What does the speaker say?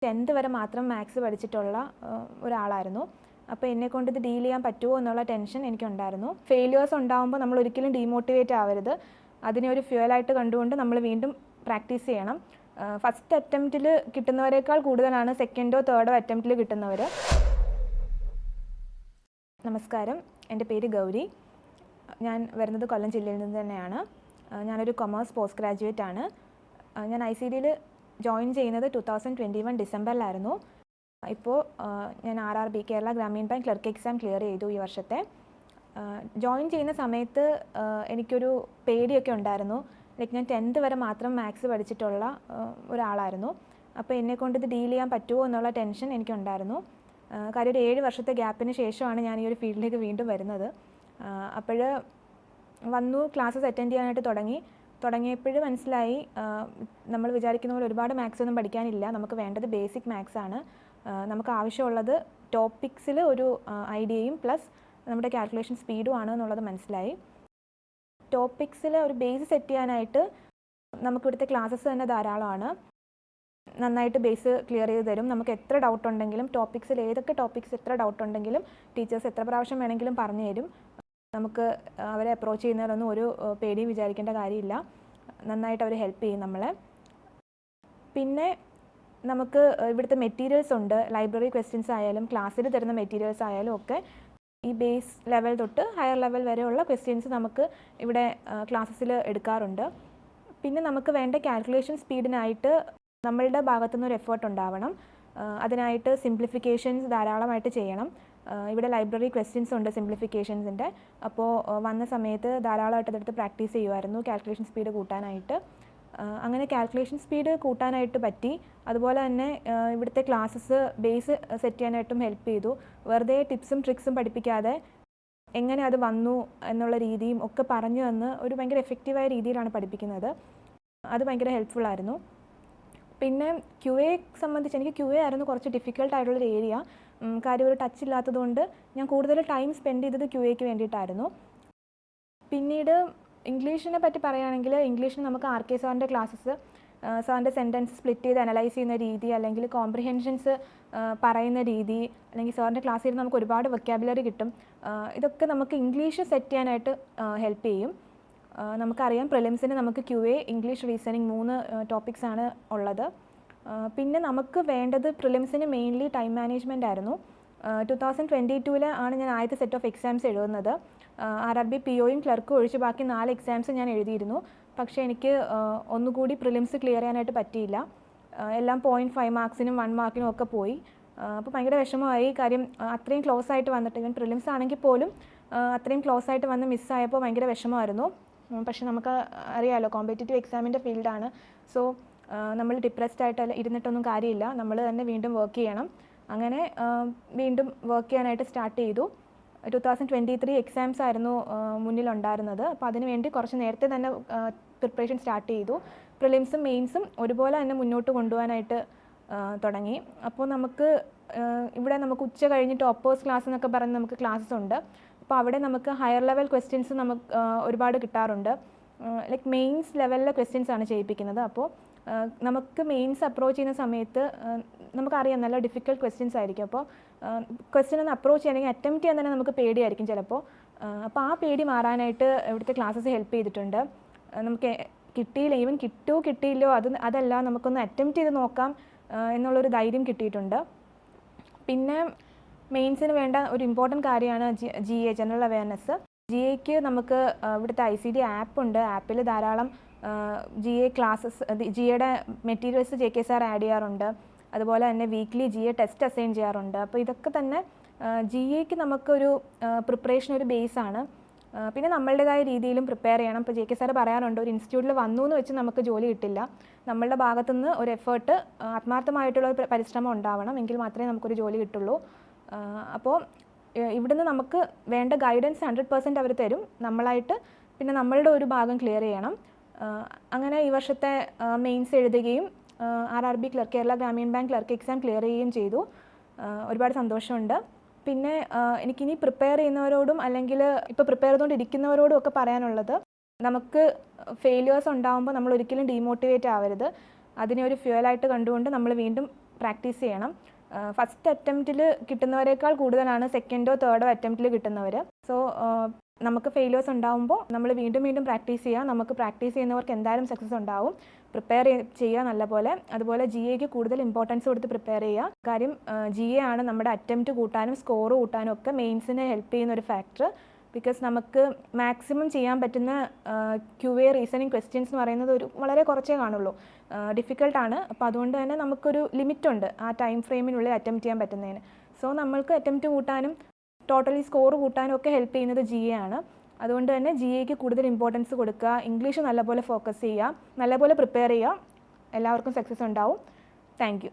10th വരെ മാത്രം maths പഠിച്ചിട്ടുള്ള ഒരാളായിരുന്നു. അപ്പോൾ എന്നെക്കൊണ്ട് ഇത് ഡീൽ ചെയ്യാൻ പറ്റുമോ എന്നുള്ള ടെൻഷൻ എനിക്കുണ്ടായിരുന്നു. ഫെയിലിയേഴ്സ് ഉണ്ടാകുമ്പോൾ നമ്മൾ ഒരിക്കലും ഡീമോട്ടിവേറ്റ് ആവരുത്. അതിനെ ഒരു ഫ്യൂവലായിട്ട് കണ്ടുകൊണ്ട് നമ്മൾ വീണ്ടും പ്രാക്ടീസ് ചെയ്യണം. ഫസ്റ്റ് അറ്റംപ്റ്റിൽ കിട്ടുന്നവരെക്കാൾ കൂടുതലാണ് സെക്കൻഡോ തേർഡോ അറ്റംപ്റ്റിൽ കിട്ടുന്നവർ. നമസ്കാരം, എൻ്റെ പേര് ഗൗരി. ഞാൻ വരുന്നത് കൊല്ലം ജില്ലയിൽ നിന്ന് തന്നെയാണ്. ഞാനൊരു കൊമേഴ്സ് പോസ്റ്റ് ഗ്രാജുവേറ്റ് ആണ്. ഞാൻ ICDയിൽ ജോയിൻ ചെയ്യുന്നത് 2021 ഡിസംബറിലായിരുന്നു. ഇപ്പോൾ ഞാൻ RRB Kerala Grameen bank clerk exam clear ചെയ്തു ഈ വർഷത്തെ. ജോയിൻ ചെയ്യുന്ന സമയത്ത് എനിക്കൊരു പേടിയൊക്കെ ഉണ്ടായിരുന്നു. ഞാൻ 10th വരെ മാത്രം മാത്സ് പഠിച്ചിട്ടുള്ള ഒരാളായിരുന്നു. അപ്പോൾ എന്നെക്കൊണ്ട് ഇത് ഡീൽ ചെയ്യാൻ പറ്റുമോ എന്നുള്ള ടെൻഷൻ എനിക്കുണ്ടായിരുന്നു. കാര്യം ഒരു 7 വർഷത്തെ ഗ്യാപ്പിന് ശേഷമാണ് ഞാൻ ഈ ഒരു ഫീൽഡിലേക്ക് വീണ്ടും വരുന്നത്. അപ്പോൾ വന്നു, ക്ലാസ്സസ് അറ്റൻഡ് ചെയ്യാനായിട്ട് തുടങ്ങിയപ്പോൾ മനസ്സിലായി നമ്മൾ വിചാരിക്കുന്ന പോലെ ഒരുപാട് മാത്സ് ഒന്നും പഠിക്കാനില്ല. നമുക്ക് വേണ്ടത് ബേസിക് മാത്സ് ആണ്. നമുക്ക് ആവശ്യമുള്ളത് ടോപ്പിക്സിൽ ഒരു ഐഡിയയും പ്ലസ് നമ്മുടെ കാൽക്കുലേഷൻ സ്പീഡും ആണ് എന്നുള്ളത് മനസ്സിലായി. ടോപ്പിക്സിൽ ഒരു ബേസ് സെറ്റ് ചെയ്യാനായിട്ട് നമുക്കിവിടുത്തെ ക്ലാസ്സസ് തന്നെ ധാരാളമാണ്. നന്നായിട്ട് ബേസ് ക്ലിയർ ചെയ്ത് തരും. നമുക്ക് എത്ര ഡൗട്ട് ഉണ്ടെങ്കിലും ടോപ്പിക്സിൽ ഏതൊക്കെ ടോപ്പിക്സ് എത്ര ഡൗട്ട് ഉണ്ടെങ്കിലും ടീച്ചേഴ്സ് എത്ര പ്രാവശ്യം വേണമെങ്കിലും പറഞ്ഞു തരും. നമുക്ക് അവരെ അപ്രോച്ച് ചെയ്യുന്നതിലൊന്നും ഒരു പേടിയും വിചാരിക്കേണ്ട കാര്യമില്ല. നന്നായിട്ട് അവർ ഹെൽപ്പ് ചെയ്യും നമ്മളെ. പിന്നെ നമുക്ക് ഇവിടുത്തെ മെറ്റീരിയൽസ് ഉണ്ട്. ലൈബ്രറി ക്വസ്റ്റ്യൻസ് ആയാലും ക്ലാസ്സിൽ തരുന്ന മെറ്റീരിയൽസ് ആയാലും ഒക്കെ ഈ ബേസ് ലെവൽ തൊട്ട് ഹയർ ലെവൽ വരെയുള്ള ക്വസ്റ്റ്യൻസ് നമുക്ക് ഇവിടെ ക്ലാസ്സസിൽ എടുക്കാറുണ്ട്. പിന്നെ നമുക്ക് വേണ്ട കാൽക്കുലേഷൻ സ്പീഡിനായിട്ട് നമ്മളുടെ ഭാഗത്തുനിന്ന് ഒരു എഫേർട്ട് ഉണ്ടാവണം. അതിനായിട്ട് സിംപ്ലിഫിക്കേഷൻസ് ധാരാളമായിട്ട് ചെയ്യണം. ഇവിടെ ലൈബ്രറി ക്വസ്റ്റ്യൻസ് ഉണ്ട് സിംപ്ലിഫിക്കേഷൻസിൻ്റെ. അപ്പോൾ വന്ന സമയത്ത് ധാരാളമായിട്ട് അതെടുത്ത് പ്രാക്ടീസ് ചെയ്യുമായിരുന്നു കാൽക്കുലേഷൻ സ്പീഡ് കൂട്ടാനായിട്ട്. അങ്ങനെ കാൽക്കുലേഷൻ സ്പീഡ് കൂട്ടാനായിട്ട് പറ്റി. അതുപോലെ തന്നെ ഇവിടുത്തെ ക്ലാസ്സസ് ബേസ് സെറ്റ് ചെയ്യാനായിട്ടും ഹെൽപ്പ് ചെയ്തു. വെറുതെ ടിപ്സും ട്രിക്സും പഠിപ്പിക്കാതെ എങ്ങനെ അത് വന്നു എന്നുള്ള രീതിയും ഒക്കെ പറഞ്ഞു തന്ന് ഒരു ഭയങ്കര എഫക്റ്റീവായ രീതിയിലാണ് പഠിപ്പിക്കുന്നത്. അത് ഭയങ്കര ഹെൽപ്ഫുള്ളായിരുന്നു. പിന്നെ QA സംബന്ധിച്ച് എനിക്ക് QA ആയിരുന്നു കുറച്ച് ഡിഫിക്കൽട്ടായിട്ടുള്ളൊരു ഏരിയ. കാര്യം ഒരു ടച്ച് ഇല്ലാത്തതുകൊണ്ട് ഞാൻ കൂടുതൽ ടൈം സ്പെൻഡ് ചെയ്തത് QAക്ക് വേണ്ടിയിട്ടായിരുന്നു. പിന്നീട് ഇംഗ്ലീഷിനെ പറ്റി പറയുകയാണെങ്കിൽ ഇംഗ്ലീഷിന് നമുക്ക് RK സാറിൻ്റെ ക്ലാസ്സസ്, സാറിൻ്റെ സെൻറ്റൻസ് സ്പ്ലിറ്റ് ചെയ്ത് അനലൈസ് ചെയ്യുന്ന രീതി, അല്ലെങ്കിൽ കോംപ്രിഹെൻഷൻസ് പറയുന്ന രീതി, അല്ലെങ്കിൽ സാറിൻ്റെ ക്ലാസ്സിൽ നമുക്ക് ഒരുപാട് വൊക്കാബുലറി കിട്ടും. ഇതൊക്കെ നമുക്ക് ഇംഗ്ലീഷ് സെറ്റ് ചെയ്യാനായിട്ട് ഹെൽപ്പ് ചെയ്യും. നമുക്കറിയാം പ്രിലിംസിന് നമുക്ക് QA, ഇംഗ്ലീഷ്, റീസണിങ് 3 ടോപ്പിക്സാണ് ഉള്ളത്. പിന്നെ നമുക്ക് വേണ്ടത് പ്രിലിംസിന് മെയിൻലി ടൈം മാനേജ്മെൻ്റ് ആയിരുന്നു. 2022 ആണ് ഞാൻ ആദ്യത്തെ സെറ്റ് ഓഫ് എക്സാംസ് എഴുതുന്നത്. RRB POയും ക്ലർക്കും ഒഴിച്ച് ബാക്കി 4 എക്സാംസ് ഞാൻ എഴുതിയിരുന്നു. പക്ഷേ എനിക്ക് ഒന്നുകൂടി പ്രിലിംസ് ക്ലിയർ ചെയ്യാനായിട്ട് പറ്റിയില്ല. എല്ലാം 0.5 മാർക്സിനും 1 മാർക്കിനും ഒക്കെ പോയി. അപ്പോൾ ഭയങ്കര വിഷമമായി. കാര്യം അത്രയും ക്ലോസ് ആയിട്ട് വന്നിട്ട്, ഇവൻ പ്രിലിംസ് ആണെങ്കിൽ പോലും അത്രയും ക്ലോസ് ആയിട്ട് വന്ന് മിസ്സായപ്പോൾ ഭയങ്കര വിഷമമായിരുന്നു. പക്ഷെ നമുക്ക് അറിയാമല്ലോ കോമ്പറ്റേറ്റീവ് എക്സാമിൻ്റെ ഫീൽഡാണ്. സോ നമ്മൾ ഡിപ്രസ്ഡ് ആയിട്ട് ഇരുന്നിട്ടൊന്നും കാര്യമില്ല. നമ്മൾ തന്നെ വീണ്ടും വർക്ക് ചെയ്യണം. അങ്ങനെ വീണ്ടും വർക്ക് ചെയ്യാനായിട്ട് സ്റ്റാർട്ട് ചെയ്തു. 2023 എക്സാംസ് ആയിരുന്നു മുന്നിലുണ്ടായിരുന്നത്. അപ്പോൾ അതിനുവേണ്ടി കുറച്ച് നേരത്തെ തന്നെ പ്രിപ്പറേഷൻ സ്റ്റാർട്ട് ചെയ്തു. പ്രിലിംസും മെയിൻസും ഒരുപോലെ തന്നെ മുന്നോട്ട് കൊണ്ടുപോകാനായിട്ട് തുടങ്ങി. അപ്പോൾ നമുക്ക് ഇവിടെ നമുക്ക് ഉച്ച കഴിഞ്ഞ് ടോപ്പേഴ്സ് ക്ലാസ് എന്നൊക്കെ പറഞ്ഞ് നമുക്ക് ക്ലാസ്സസ് ഉണ്ട്. അപ്പോൾ അവിടെ നമുക്ക് ഹയർ ലെവൽ ക്വസ്റ്റ്യൻസ് നമുക്ക് ഒരുപാട് കിട്ടാറുണ്ട്. മെയിൻസ് ലെവലിലെ ക്വസ്റ്റ്യൻസ് ആണ് ചെയ്യിപ്പിക്കുന്നത്. അപ്പോൾ നമുക്ക് മെയിൻസ് അപ്രോച്ച് ചെയ്യുന്ന സമയത്ത് നമുക്കറിയാം നല്ല ഡിഫിക്കൽട്ട് ക്വസ്റ്റ്യൻസ് ആയിരിക്കും. അപ്പോൾ ക്വസ്റ്റ്യൻ ഒന്ന് അപ്രോച്ച് ചെയ്യണമെങ്കിൽ അറ്റംപ്റ്റ് ചെയ്യാൻ തന്നെ നമുക്ക് പേടിയായിരിക്കും ചിലപ്പോൾ. അപ്പോൾ ആ പേടി മാറാനായിട്ട് ഇവിടുത്തെ ക്ലാസ്സസ് ഹെൽപ്പ് ചെയ്തിട്ടുണ്ട്. നമുക്ക് കിട്ടിയില്ല, ഈവൻ കിട്ടിയില്ലോ അതല്ല, നമുക്കൊന്ന് അറ്റംപ്റ്റ് ചെയ്ത് നോക്കാം എന്നുള്ളൊരു ധൈര്യം കിട്ടിയിട്ടുണ്ട്. പിന്നെ മെയിൻസിന് വേണ്ട ഒരു ഇമ്പോർട്ടൻറ്റ് കാര്യമാണ് GA ജനറൽ അവയർനെസ്. GAക്ക് നമുക്ക് ഇവിടുത്തെ ICD ആപ്പുണ്ട്. ആപ്പിൽ ധാരാളം GA ക്ലാസ്സസ്, GAയുടെ മെറ്റീരിയൽസ് JK സാർ ആഡ് ചെയ്യാറുണ്ട്. അതുപോലെ തന്നെ വീക്ക്ലി GA ടെസ്റ്റ് അസൈൻ ചെയ്യാറുണ്ട്. അപ്പോൾ ഇതൊക്കെ തന്നെ GAക്ക് നമുക്കൊരു പ്രിപ്പറേഷൻ ഒരു ബേസാണ്. പിന്നെ നമ്മളുടേതായ രീതിയിലും പ്രിപ്പയർ ചെയ്യണം. ഇപ്പോൾ JK സാർ പറയാറുണ്ട്, ഒരു ഇൻസ്റ്റിറ്റ്യൂട്ടിൽ വന്നു എന്ന് വെച്ച് നമുക്ക് ജോലി കിട്ടില്ല. നമ്മളുടെ ഭാഗത്തുനിന്ന് ഒരു എഫേർട്ട്, ആത്മാർത്ഥമായിട്ടുള്ള പരിശ്രമം ഉണ്ടാവണം. എങ്കിൽ മാത്രമേ നമുക്കൊരു ജോലി കിട്ടുള്ളൂ. അപ്പോൾ ഇവിടുന്ന് നമുക്ക് വേണ്ട ഗൈഡൻസ് 100% അവർ തരും. നമ്മളായിട്ട് പിന്നെ നമ്മളുടെ ഒരു ഭാഗം ക്ലിയർ ചെയ്യണം. അങ്ങനെ ഈ വർഷത്തെ മെയിൻസ് എഴുതുകയും RRB Kerala Grameen bank clerk exam clear ചെയ്യുകയും ചെയ്തു. ഒരുപാട് സന്തോഷമുണ്ട്. പിന്നെ എനിക്കിനി പ്രിപ്പയർ ചെയ്യുന്നവരോടും അല്ലെങ്കിൽ ഇപ്പോൾ പ്രിപ്പയർ ചെയ്തുകൊണ്ടിരിക്കുന്നവരോടും ഒക്കെ പറയാനുള്ളത്, നമുക്ക് ഫെയിലിയേഴ്സ് ഉണ്ടാകുമ്പോൾ നമ്മൾ ഒരിക്കലും ഡീമോട്ടിവേറ്റ് ആവരുത്. അതിനെ ഒരു ഫ്യൂവലായിട്ട് കണ്ടുകൊണ്ട് നമ്മൾ വീണ്ടും പ്രാക്ടീസ് ചെയ്യണം. ഫസ്റ്റ് അറ്റംപ്റ്റിൽ കിട്ടുന്നവരെക്കാൾ കൂടുതലാണ് സെക്കൻഡോ തേർഡോ അറ്റംപ്റ്റിൽ കിട്ടുന്നവർ. സോ നമുക്ക് ഫെയിലേഴ്സ് ഉണ്ടാകുമ്പോൾ നമ്മൾ വീണ്ടും വീണ്ടും പ്രാക്ടീസ് ചെയ്യുക. നമുക്ക് പ്രാക്ടീസ് ചെയ്യുന്നവർക്ക് എന്തായാലും സക്സസ് ഉണ്ടാവും. പ്രിപ്പയർ ചെയ്യുക നല്ലപോലെ. അതുപോലെ GAക്ക് കൂടുതൽ ഇമ്പോർട്ടൻസ് കൊടുത്ത് പ്രിപ്പയർ ചെയ്യുക. കാര്യം GA ആണ് നമ്മുടെ അറ്റംപ്റ്റ് കൂട്ടാനും സ്കോർ കൂട്ടാനും ഒക്കെ മെയിൻസിനെ ഹെൽപ്പ് ചെയ്യുന്ന ഒരു ഫാക്ടർ. ബിക്കോസ് നമുക്ക് മാക്സിമം ചെയ്യാൻ പറ്റുന്ന QA റീസണിങ് ക്വസ്റ്റ്യൻസ് എന്ന് പറയുന്നത് വളരെ കുറച്ചേ കാണുള്ളൂ. ഡിഫിക്കൽട്ടാണ്. അപ്പോൾ അതുകൊണ്ട് തന്നെ നമുക്കൊരു ലിമിറ്റുണ്ട് ആ ടൈം ഫ്രെയിമിനുള്ളിൽ അറ്റംപ്റ്റ് ചെയ്യാൻ പറ്റുന്നതിന്. സോ നമ്മൾക്ക് അറ്റംപ്റ്റ് കൂട്ടാനും ടോട്ടലി സ്കോർ കൂട്ടാനും ഒക്കെ ഹെൽപ്പ് ചെയ്യുന്നത് GA ആണ്. അതുകൊണ്ട് തന്നെ GAക്ക് കൂടുതൽ ഇമ്പോർട്ടൻസ് കൊടുക്കുക. ഇംഗ്ലീഷ് നല്ലപോലെ ഫോക്കസ് ചെയ്യുക. നല്ലപോലെ പ്രിപ്പയർ ചെയ്യുക. എല്ലാവർക്കും സക്സസ് ഉണ്ടാവും. Thank you.